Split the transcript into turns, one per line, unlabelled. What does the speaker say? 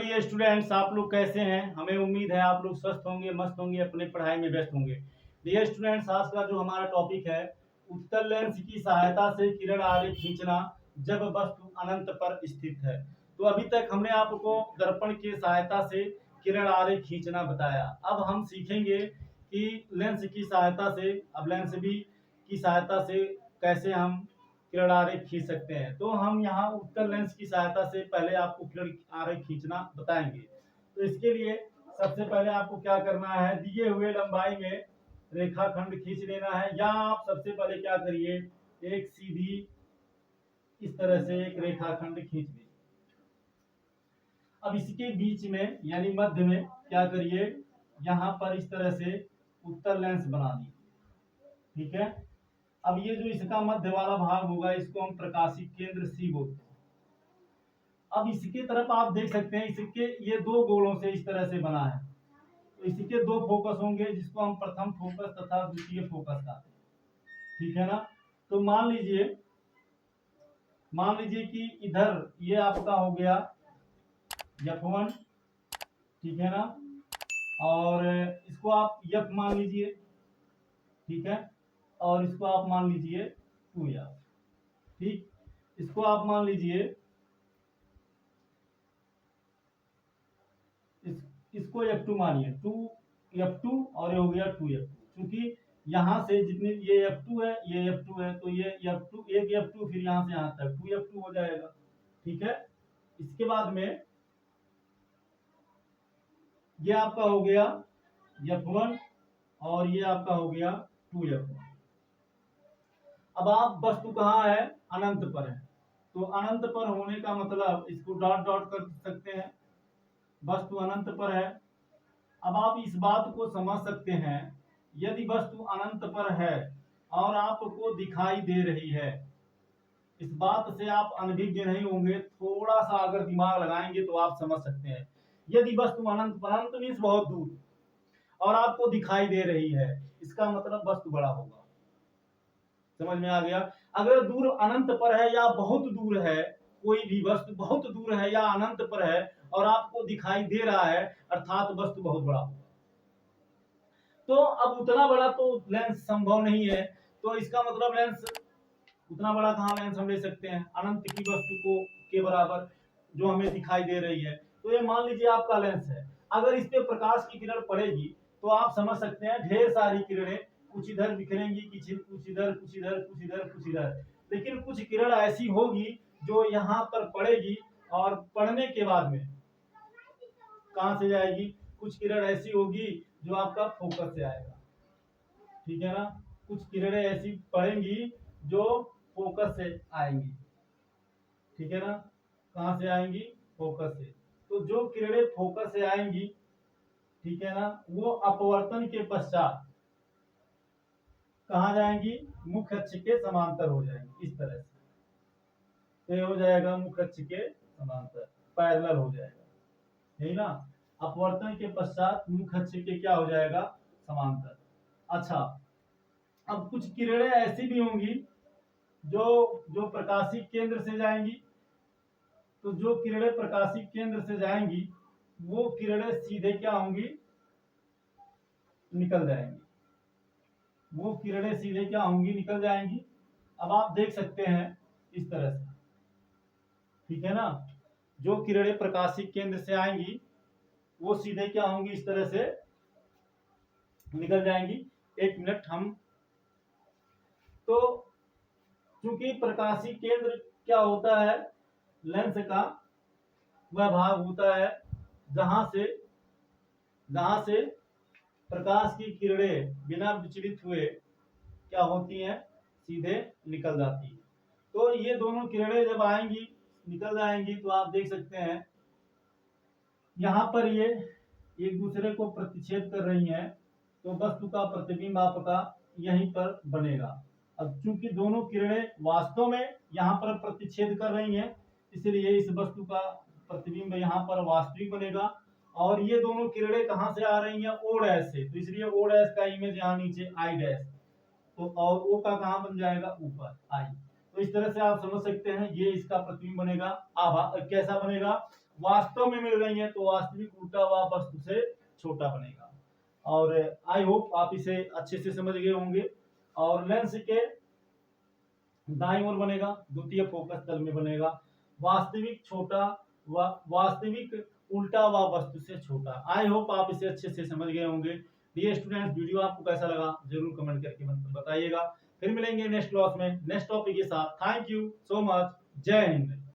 Dear students, आप लोग कैसे हैं। हमें उम्मीद है आप लोग स्वस्थ होंगे, मस्त होंगे, अपने पढ़ाई में व्यस्त होंगे। डियर स्टूडेंट्स, आज का जो हमारा टॉपिक है, उत्तल लेंस की सहायता से किरण आरेख खींचना जब वस्तु अनंत पर स्थित है। तो अभी तक हमने आपको दर्पण की सहायता से किरण आरेख खींचना बताया। अब हम सीखेंगे कि लेंस की सहायता से, अब लेंस भी की सहायता से कैसे हम किरण आरेख खींच सकते हैं। तो हम यहाँ उत्तल लेंस की सहायता से पहले आपको किरण आरेख खींचना बताएंगे। तो इसके लिए सबसे पहले आपको क्या करना है, दिए हुए लंबाई में रेखाखंड खींच लेना है। या आप सबसे पहले क्या करिए, एक सीधी इस तरह से एक रेखाखंड खींच लीजिए। अब इसके बीच में यानी मध्य में क्या करिए, यहाँ पर इस तरह से उत्तल लेंस बना दीजिए। ठीक है। अब ये जो इसका मध्य वाला भाग होगा, इसको हम प्रकाशिक केंद्र सी बोलते हैं। अब इसके तरफ आप देख सकते हैं, इसके ये दो गोलों से इस तरह से बना है। तो इसके दो फोकस होंगे, जिसको हम प्रथम फोकस तथा द्वितीय फोकस कहते हैं। ठीक है ना। तो मान लीजिए कि इधर ये आपका हो गया F1, ठीक है ना, और इसको आप F मान लीजिए। ठीक है। और इसको आप मान लीजिए 2F। ठीक, इसको आप मान लीजिए, इसको F2 मानिए, 2F2 और ये हो गया 2F2। क्योंकि यहाँ से जितने ये F2 है, ये F2 है, तो ये F2 एक F2 फिर यहाँ से यहाँ तक 2F2 हो जाएगा। ठीक है। इसके बाद में ये आपका हो गया F1 और ये आपका हो गया 2F1। अब आप वस्तु कहाँ है, अनंत पर है। तो अनंत पर होने का मतलब इसको डॉट डॉट कर सकते हैं, वस्तु अनंत पर है। अब आप इस बात को समझ सकते हैं, यदि वस्तु अनंत पर है और आपको दिखाई दे रही है, इस बात से आप अनभिज्ञ नहीं होंगे। थोड़ा सा अगर दिमाग लगाएंगे तो आप समझ सकते हैं। यदि वस्तु अनंत पर, अनंत मीन्स बहुत दूर, और आपको दिखाई दे रही है, इसका मतलब वस्तु बड़ा होगा। समझ में आ गया। अगर दूर अनंत पर है या बहुत दूर है, कोई भी वस्तु बहुत दूर है या अनंत पर है और आपको दिखाई दे रहा है, अर्थात वस्तु बहुत बड़ा होगा। तो अब उतना बड़ा तो लेंस संभव नहीं है, तो इसका मतलब लेंस उतना बड़ा कहाँ लेंस हम ले सकते हैं, अनंत की वस्तु को के बराबर जो हमें दिखाई दे रही है। तो ये मान लीजिए आपका लेंस है। अगर इस पे प्रकाश की किरण पड़ेगी तो आप समझ सकते हैं ढेर सारी किरणें कुछ इधर बिखरेंगी, कुछ इधर, कुछ इधर, कुछ इधर, कुछ इधर। लेकिन कुछ किरण ऐसी होगी जो यहाँ पर पड़ेगी और पड़ने के बाद में कहाँ से जाएगी, कुछ किरण ऐसी होगी जो आपका फोकस से आएगा। ठीक है ना। कुछ किरणें ऐसी पड़ेंगी जो फोकस से आएंगी। ठीक है ना। कहां से आएंगी, फोकस से। तो जो किरणें फोकस से आएंगी, ठीक है ना, वो अपवर्तन के पश्चात कहां जाएंगी, मुख्य अक्ष के समांतर हो जाएंगी इस तरह से। तो ये हो जाएगा मुख्य अक्ष के समांतर, पैरेलल हो जाएगा, यही ना। अपवर्तन के पश्चात मुख्य अक्ष के क्या हो जाएगा, समांतर। अच्छा, अब कुछ किरणें ऐसी भी होंगी जो प्रकाशिक केंद्र से जाएंगी। तो जो किरणें प्रकाशिक केंद्र से जाएंगी, वो किरणें सीधे क्या होंगी, निकल जाएंगी। वो किरणें सीधे क्या होंगी, निकल जाएंगी। अब आप देख सकते हैं इस तरह से। ठीक है ना। जो किरणें प्रकाशिक केंद्र से आएंगी वो सीधे क्या होंगी, इस तरह से निकल जाएंगी। एक मिनट, हम तो चूंकि प्रकाशिक केंद्र क्या होता है, लेंस का वह भाग होता है जहां से प्रकाश की किरणें बिना विचलित हुए क्या होती हैं, सीधे निकल जाती है। तो ये दोनों किरणें जब आएंगी, निकल जाएंगी, तो आप देख सकते हैं यहाँ पर ये एक दूसरे को प्रतिच्छेद कर रही हैं। तो वस्तु का प्रतिबिंब आपका यहीं पर बनेगा। अब चूंकि दोनों किरणें वास्तव में यहाँ पर प्रतिच्छेद कर रही हैं, इसलिए इस वस्तु का प्रतिबिंब यहाँ पर वास्तविक बनेगा। और ये दोनों किरणें कहाँ से आ रही हैं, ओ डैश से, तो इसलिए ओ डैश का इमेज यहाँ नीचे आई डैश, तो और ओ का कहाँ बन जाएगा, ऊपर आई। तो इस तरह से आप समझ सकते हैं ये इसका प्रतिबिंब बनेगा। आभा कैसा बनेगा, वास्तव में मिल रही हैं तो वास्तविक उल्टा व वस्तु से छोटा बनेगा। और आई होप आप इसे अच्छे से समझ गए होंगे। और लेंस के दाईं ओर बनेगा, द्वितीय फोकस तल में बनेगा वास्तविक छोटा व वास्तविक उल्टा व वस्तु से छोटा। आई होप आप इसे अच्छे से समझ गए होंगे। डियर स्टूडेंट्स, वीडियो आपको कैसा लगा जरूर कमेंट करके बताइएगा। फिर मिलेंगे नेक्स्ट क्लास में नेक्स्ट टॉपिक के साथ। Thank you so much. जय हिंद।